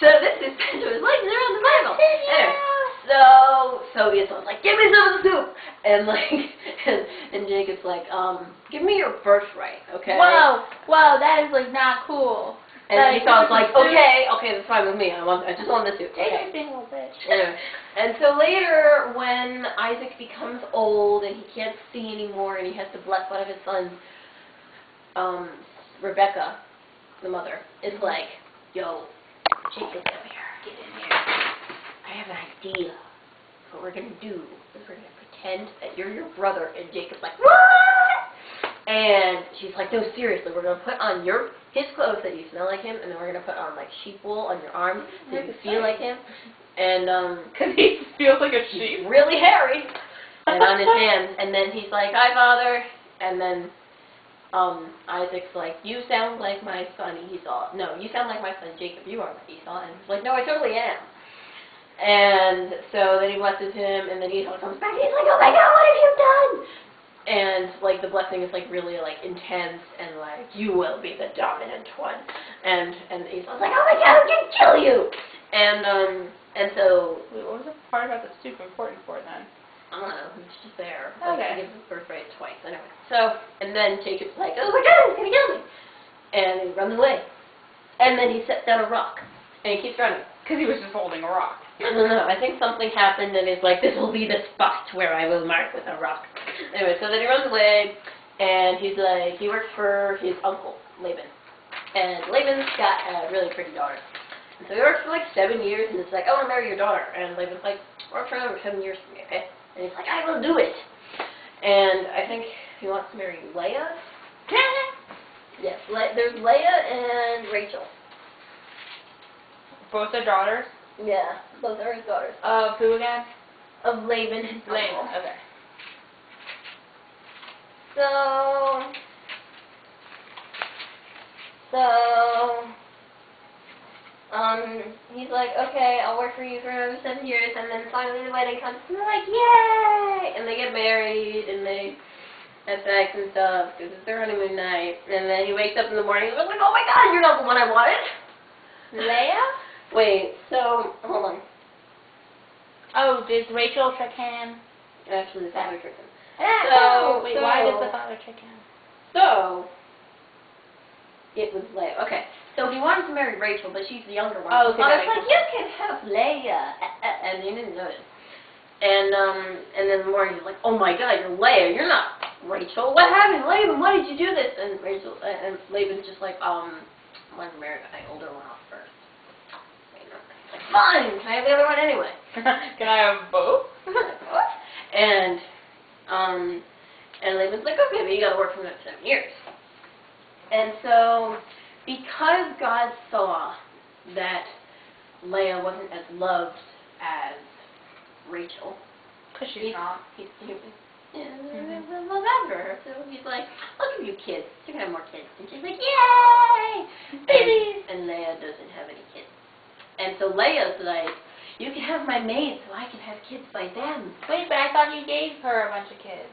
So this is Benjamin's legs are on the Bible. Anyway, so Esau's like, give me some of the soup, and like, and Jacob's like, give me your birthright, okay? Whoa, that is like not cool. And Esau's like, okay, that's fine with me. I just want the soup. Jacob's being a little bitch. Anyway, and so later, when Isaac becomes old and he can't see anymore, and he has to bless one of his sons, Rebecca, the mother, is like, yo, Jacob, come here, get in here. I have an idea. What we're gonna do is we're gonna pretend that you're your brother, and Jacob's like, what? And she's like, no, seriously, we're gonna put on his clothes that you smell like him, and then we're gonna put on like sheep wool on your arms so you feel like him, and cause he feels like a sheep. He's really hairy, and on his hands, and then he's like, hi, Father, and then Isaac's like, you sound like my son Esau. No, you sound like my son Jacob. You are Esau. And he's like, no, I totally am. And so then he blesses him, and then Esau comes back, and he's like, oh my God, what have you done? And like the blessing is like really like intense, and like, you will be the dominant one. And Esau's like, oh my God, I'm gonna kill you. And so wait, what was the part about the super important for then? I don't know, he's just there. Okay. Like, he gives his birthright twice. Anyway. So, and then Jacob's like, oh my God, he's gonna kill me. And he runs away. And then he sets down a rock. And he keeps running. Because he was just holding a rock. I don't know. I think something happened and he's like, this will be the spot where I will mark with a rock. Anyway, so then he runs away. And he's like, he works for his uncle, Laban. And Laban's got a really pretty daughter. And so he works for like 7 years. And it's like, I want to marry your daughter. And Laban's like, work for another 7 years for me, okay? And he's like, I will do it. And I think he wants to marry Leah. Yes, there's Leah and Rachel. Both their daughters? Yeah, both are his daughters. Of who again? Of Laban, his Laban, uncle. okay. He's like, okay, I'll work for you for another 7 years, and then finally the wedding comes, and they're like, yay! And they get married, and they have sex and stuff, because it's their honeymoon night, and then he wakes up in the morning, and he's like, oh my God, you're not the one I wanted! Leah? Wait, so, hold on. Oh, did Rachel trick him? Actually, the father tricked him. Why did the father trick him? So, it was Leah. Okay, so he wanted to marry Rachel, but she's the younger one. Oh, okay. I was like, you can have Leah, and he didn't notice. And then the morning he's like, oh my God, you're Leah, you're not Rachel. What happened, Laban? Why did you do this? And Laban's just like, I wanted to marry my older one off first. He's like, fine, can I have the other one anyway? Can I have both? What? And Laban's like, okay, but you gotta work for the next 7 years. And so, because God saw that Leah wasn't as loved as Rachel, because she's not. He was after her. So he's like, I'll give you kids. You're gonna have more kids. And she's like, yay! Babies! And Leah doesn't have any kids. And so Leah's like, you can have my maid so I can have kids by them. Wait, but I thought you gave her a bunch of kids.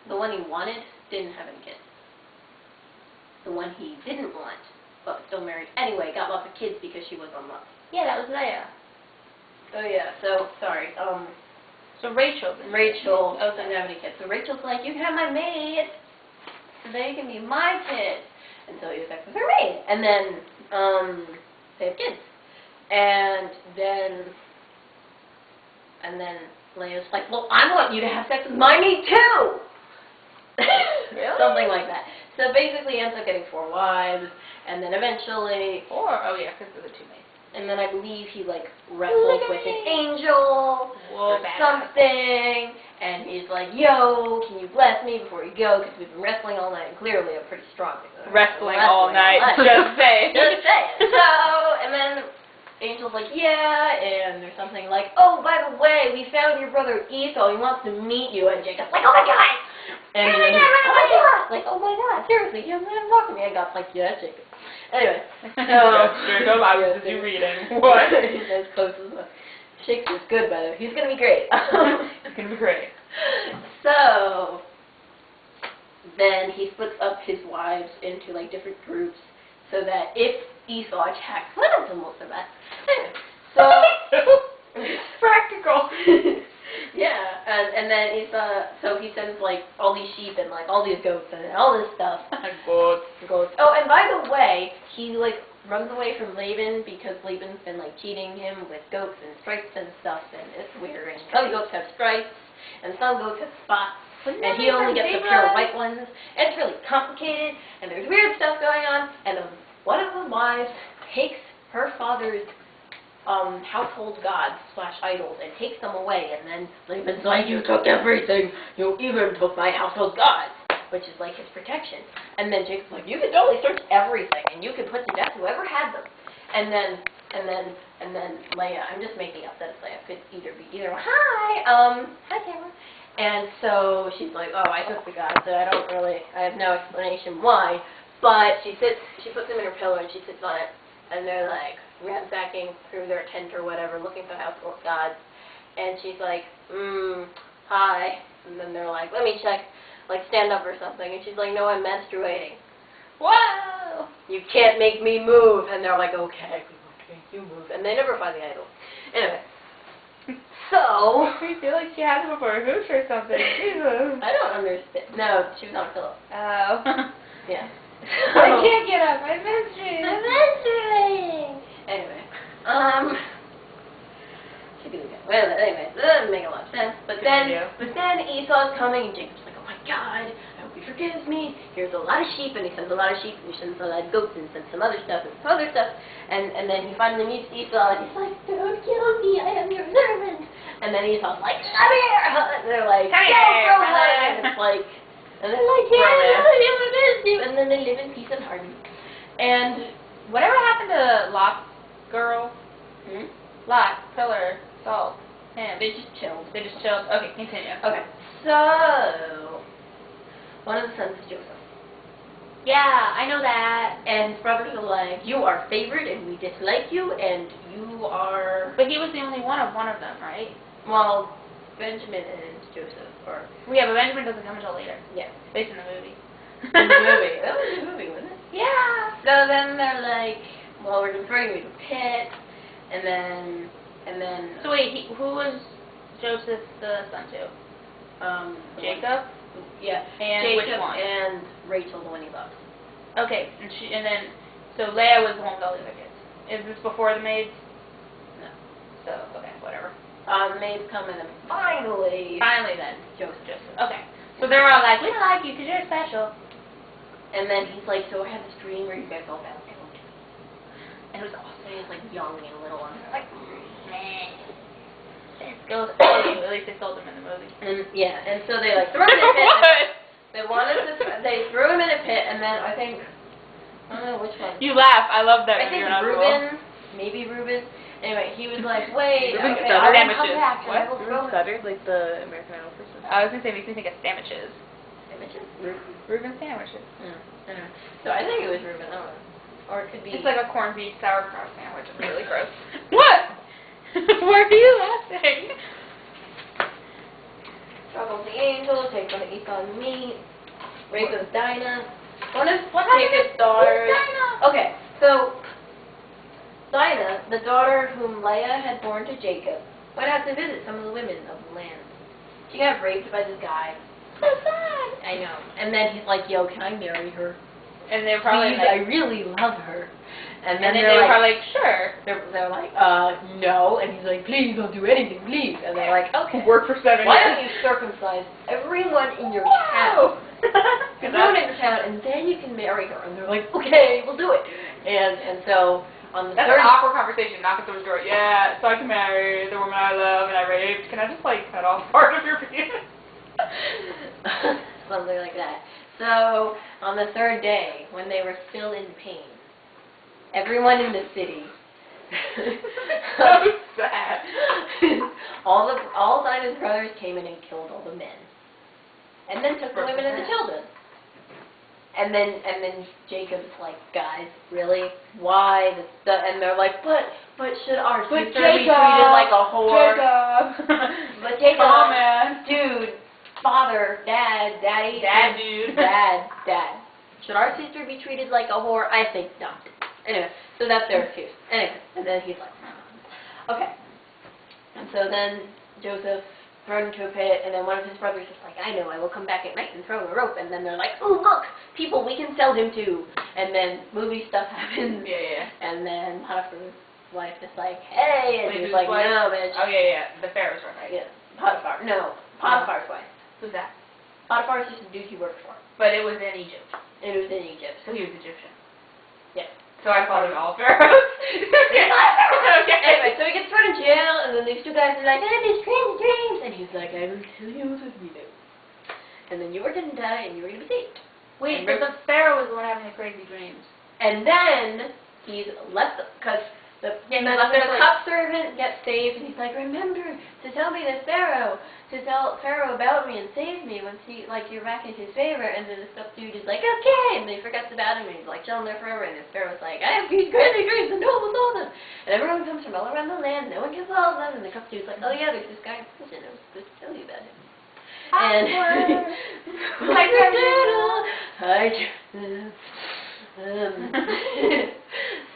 The one he wanted didn't have any kids. The one he didn't want, but still married anyway, got lots of kids because she was unloved. Yeah, that was Leah. Oh yeah, so, sorry, So Rachel didn't have any kids. So Rachel's like, you can have my maid, so they can be my kids. And so he has sex with her maid. And then, they have kids. And then Leah's like, well, I want you to have sex with my maid too! Really? Something like that. So basically he ends up getting 4 wives, and then eventually... 4? Oh yeah, because of the 2 maids. And then I believe he like wrestles with an angel or something, and he's like, yo, can you bless me before you go, because we've been wrestling all night, and clearly I'm pretty strong. Wrestling all night, just saying. Just saying. So, and then Angel's like, yeah, and there's something like, oh, by the way, we found your brother Esau, he wants to meet you, and Jacob's like, oh my God! And oh my God, like, oh my God, seriously, he hasn't even talked to me. And God's like, yeah, Jacob. Anyway, so... Jacob, I was just reading. What? He's as close as well. Shakespeare's good, by the way. He's going to be great. He's going to be great. So, then he splits up his wives into, like, different groups so that if Esau attacks. What else most of that? Anyway, so practical. yeah, and then Esau, so he sends like all these sheep and like all these goats and all this stuff. Goats. Oh, and by the way, he like runs away from Laban because Laban's been like cheating him with goats and stripes and stuff, and it's weird. And some goats have stripes, and some goats have spots, and he only gets the pure white ones. And it's really complicated, and there's weird stuff going on. And one of the wives takes her father's household gods / idols and takes them away, and then Laban's like, you took everything, you even took my household gods, which is like his protection. And then Jacob's like, you could totally search everything, and you could put to death whoever had them. And then Leah, I'm just making up that it's Leah, could either be hi Tamara. And so she's like, oh, I took the gods, so I have no explanation why, but she puts them in her pillow and she sits on it, and they're like ransacking through their tent or whatever, looking for household gods, and she's like, hi, and then they're like, let me check, like stand up or something, and she's like, no, I'm menstruating. Whoa! You can't make me move, and they're like, okay, we won't make you move, and they never find the idol. Anyway, so I feel like she had him for a hoosh or something. Jesus. I don't understand. No, she was on a pillow. Oh. Yeah. I can't get up. I'm menstruating. I'm menstruating. Anyway, well, anyway, that doesn't make a lot of sense. But then Esau's coming, and Jacob's like, oh my God, I hope he forgives me. Here's a lot of sheep, and he sends a lot of sheep, and he sends a lot of goats, and sends some other stuff, and some other stuff. And then he finally meets Esau, and he's like, don't kill me, I am your servant. And then Esau's like, come here, and they're like, come here, and it's like, and they're like, yeah, I miss you, and then they live in peace and harmony. And whatever happened to Lot's girl? Hmm? Lot, Pillar, Salt, him. They just chilled. Okay, continue. Okay, so one of the sons is Joseph. Yeah, I know that. And his brothers are like, you are favored and we dislike you, and you are... But he was the only one of them, right? Well, Benjamin and Joseph are... Yeah, but Benjamin doesn't come until later. Yeah. Based in the movie. In the movie. That was a movie, wasn't it? Yeah. So then they're like, well, we're throwing you to the pit, and then... So wait, who was Joseph the son to? Jacob? Yeah. And Jacob which one? And Rachel, the one he loves. Okay, so Leah was the one with all the other kids. Is this before the maids? No. So, okay, whatever. Maids come in and finally then. Joseph. Okay. So they were all like, we like you because you're special. And then he's like, so I had this dream where you guys all bowed down to me. And it was awesome. And he's like young and little, and they're like, this goes all you. At least they sold them in the movie. and yeah, and so they like threw him in a pit. They threw him in a pit, and then I think, I don't know which one. You laugh. I love that. I think Reuben, maybe Reuben. Anyway, he was like, wait, Reuben okay, I will come sandwiches. back. What? And I will throw him. Stuttered, like the American Idol person. I was going to say, it makes me think of sandwiches. Sandwiches? Reuben sandwiches. Anyway, so I think it was Reuben. I don't know. Or it could be. It's like a corned beef sauerkraut sandwich. It's really gross. What? Why are you laughing? Struggle with the angel, take one of Esau's meat, rape of Dinah. One of happened Jacob's to daughters. Dinah? Okay, so Dinah, the daughter whom Leah had born to Jacob, went out to visit some of the women of the land. She got raped by this guy. So sad. I know. And then he's like, yo, can I marry her? And they're probably Please, like, I really love her. And and then they're they were like, like, sure. they're like, no. And he's like, please, I'll do anything, please. And they're like, okay. Work for 7 Why years. don't you circumcise everyone in your Wow. town? Everyone in your town, and then you can marry her. And they're like, okay, we'll do it. And so on the That's third... an awkward conversation. Knock at the door. Yeah, so I can marry the woman I love and I raped. Can I just like cut off part of your penis? Something like that. So on the third day, when they were still in pain, everyone in the city... So sad. all Dinah's brothers came in and killed all the men. And then took the women and the children. And then Jacob's like, guys, really? Why? And they're like, but should our sister be treated like a whore? Jacob. But Jacob, Come on, man. dude, father, dad, daddy, Dad, dude. dad. Should our sister be treated like a whore? I think not. Anyway, so that's their excuse. Anyway, and then he's like, okay. And so then Joseph thrown into a pit, and then one of his brothers is like, I know, I will come back at night and throw a rope. And then they're like, oh, look, people we can sell him to. And then movie stuff happens. Yeah. And then Potiphar's wife is like, hey, and Wait, he's whose like, wife? no, bitch. Oh, yeah. The Pharaoh's wife, right? Yeah, Potiphar. No, Potiphar's wife. Who's that? Potiphar is just a dude he worked for. But it was in Egypt. It was in Egypt. So he was Egyptian. Yeah. So I called him all Pharaohs. Okay. Anyway, so he gets thrown in jail, and then these two guys are like, I have these crazy dreams. And he's like, I will tell you what you know. And then you were going to die, and you were going to be saved. Wait, but the Pharaoh was the one having the crazy dreams. And then he's left, because the cup servant gets saved, and he's like, remember to tell me this Pharaoh, to tell Pharaoh about me and save me once he, like, you're back in his favor. And then the stuff dude is like, okay, and they forgets about him, and he's like chilling there forever, and this Pharaoh's like, I have these crazy dreams, and no one saw them. And everyone comes from all around the land, no one can solve them, and the cup dude's like, oh yeah, there's this guy in prison, I was supposed to tell you about him. And like hi,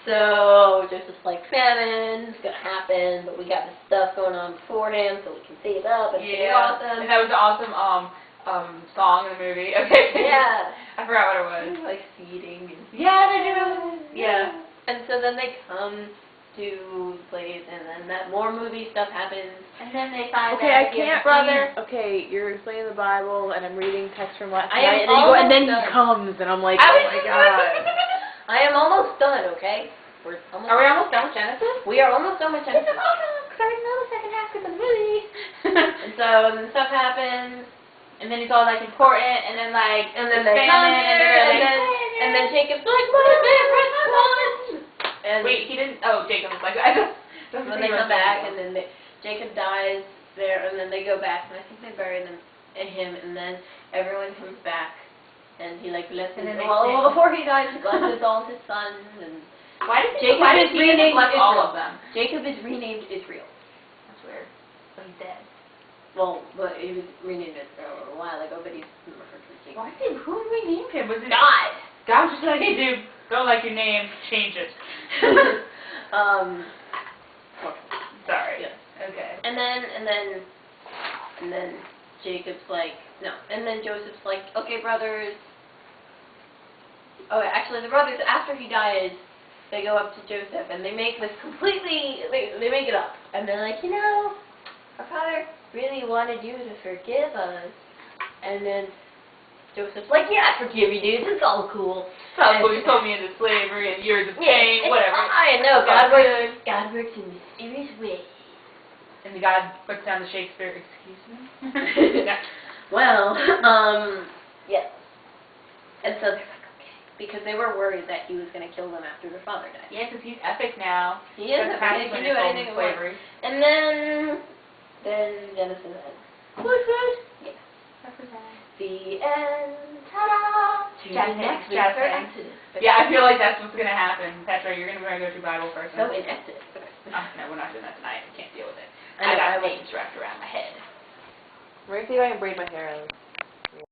so Joseph's like, famine's gonna happen, but we got this stuff going on beforehand, so we can save up, and it's awesome. And that was an awesome song in the movie. Okay. Yeah. I forgot what it was. Like feeding. And Yeah, they do. yeah. And so then they come to the place, and then that more movie stuff happens, and then they find Okay, out I can't brother. Okay, you're explaining the Bible, and I'm reading text from last I night, am and then you go, and then almost he done. comes, and I'm like, oh my god. I am almost done, okay? Are we almost done with Genesis? We are almost done with Genesis. Because I know the second half of the movie. And so then stuff happens, And then it's all like important, and then like and then the they come famine, here, and then and then Jacob's like, my favorite son! And wait, he didn't. Oh, Jacob was like, I just. when they come back, and then Jacob dies there, and then they go back, and I think they bury him, and then everyone comes back, and he like blesses. And then they well, sing. before he dies, he blesses all his sons, and Why did Jacob why is did he renamed bless all Israel. of them? Jacob is renamed Israel. That's weird. But he's dead. Well, but he was renamed Israel a while ago, but he's referred to as Jacob. Why did who renamed him? Was it God. God was just like, hey dude, don't like your name, change it. Sorry. Yeah. Okay. And then Jacob's like, no. And then Joseph's like, okay, brothers. Oh, actually, the brothers, after he dies, they go up to Joseph, and they make this completely, they make it up. And they're like, you know, our father really wanted you to forgive us. And then Joseph's like, yeah, I forgive you, dudes. It's all cool. So you told me into slavery and years of pain, whatever. I know. God works in mysterious ways. And the God puts down the Shakespeare, excuse me? Well, yes. And so they're like, okay. Because they were worried that he was going to kill them after their father died. Yeah, because he's epic now. He is. That's He can do anything he wants. slavery. And then Genesis ends. Yeah. The end. Ta-da! Next week for Exodus. Yeah, I feel like that's what's going to happen. Petra, you're going to go through Bible first. So in Exodus. No, we're not doing that tonight. I can't deal with it. I know, I got I will. names wrapped around my head. We're going to see if I can braid my hair out.